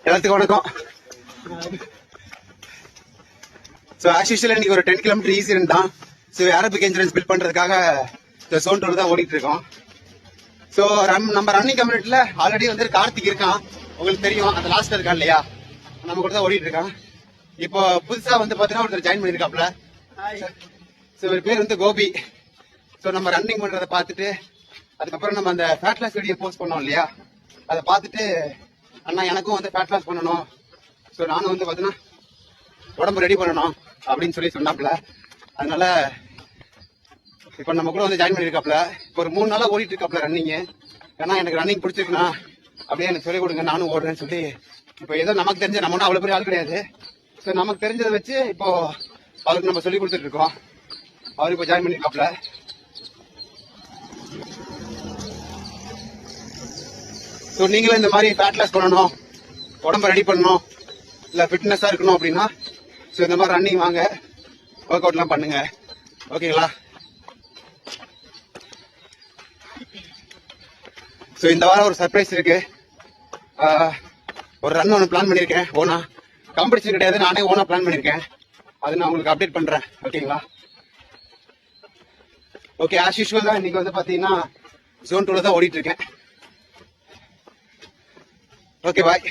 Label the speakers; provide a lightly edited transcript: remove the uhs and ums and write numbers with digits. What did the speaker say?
Speaker 1: எல்லாத்துக்கும் வணக்கம். So as usual இன்னைக்கு ஒரு 10 கிலோமீட்டர் ஈஸி ரன் தான். ஸோ அரபிக் என்ஜூரன்ஸ் பில்ட் பண்றதுக்காக ஜோன் 2 தான் ஓடிட்டு இருக்கோம். ஸோ நம்ம ரன்னிங் கம்யூனிட்டில ஆல்ரெடி வந்து கார்த்திக் இருக்கான், உங்களுக்கு தெரியும், அந்த லாஸ்ட் இருக்கான் இல்லையா, நம்ம கூட தான் ஓடிட்டு இருக்கான். இப்போ புதுசா வந்து பாத்தீங்கன்னா ஒருத்தர் ஜாயின் பண்ணிருக்காப்ல. ஸோ ஒரு பேர் வந்து கோபி. ஸோ நம்ம ரன்னிங் பண்றதை பார்த்துட்டு அதுக்கப்புறம் நம்ம அந்த ஃபேட் லாஸ் வீடியோ போஸ்ட் பண்ணோம் இல்லையா, அதை பார்த்துட்டு அண்ணா எனக்கும் வந்து ஃபேட் லாஸ் பண்ணணும், ஸோ நானும் வந்து பாத்தீங்கன்னா உடம்பு ரெடி பண்ணணும் அப்படின்னு சொல்லி சொன்னாப்ல. அதனால இப்போ நம்ம கூட வந்து ஜாயின் பண்ணிருக்காப்ல. இப்போ ஒரு 3 நாளா ஓடிட்டு இருக்காப்ல ரன்னிங். ஏன்னா எனக்கு ரன்னிங் பிடிச்சிருக்குண்ணா, அப்படியே எனக்கு சொல்லிக் கொடுங்க நானும் ஓடுறேன்னு சொல்லி. இப்போ ஏதோ நமக்கு தெரிஞ்ச, நம்ம ஒன்றும் அவ்வளோ பெரிய ஆள் கிடையாது, ஸோ நமக்கு தெரிஞ்சதை வச்சு இப்போ அவருக்கு நம்ம சொல்லி கொடுத்துட்டு இருக்கோம். அவரு இப்போ ஜாயின் பண்ணிருக்காப்ல. ஸோ நீங்களும் இந்த மாதிரி ஃபேட் லாஸ் பண்ணணும், உடம்ப ரெடி பண்ணணும், இல்லை ஃபிட்னஸாக இருக்கணும் அப்படின்னா ஸோ இந்த மாதிரி ரன்னிங் வாங்க, ஒர்க் அவுட்லாம் பண்ணுங்க. ஓகேங்களா? ஸோ இந்த வாரம் ஒரு சர்ப்ரைஸ் இருக்கு. ஒரு ரன் ஒன்று பிளான் பண்ணியிருக்கேன். ஓனா காம்படிஷன் கிடையாது, நானே ஓனா பிளான் பண்ணியிருக்கேன். அது நான் உங்களுக்கு அப்டேட் பண்ணுறேன். ஓகேங்களா? ஓகே, ஆஸ் யூஷுவல் தான் இன்னைக்கு வந்து பார்த்தீங்கன்னா ஜோன் 2 தான் ஓடிட்டு இருக்கேன். ஓகே, பாய்.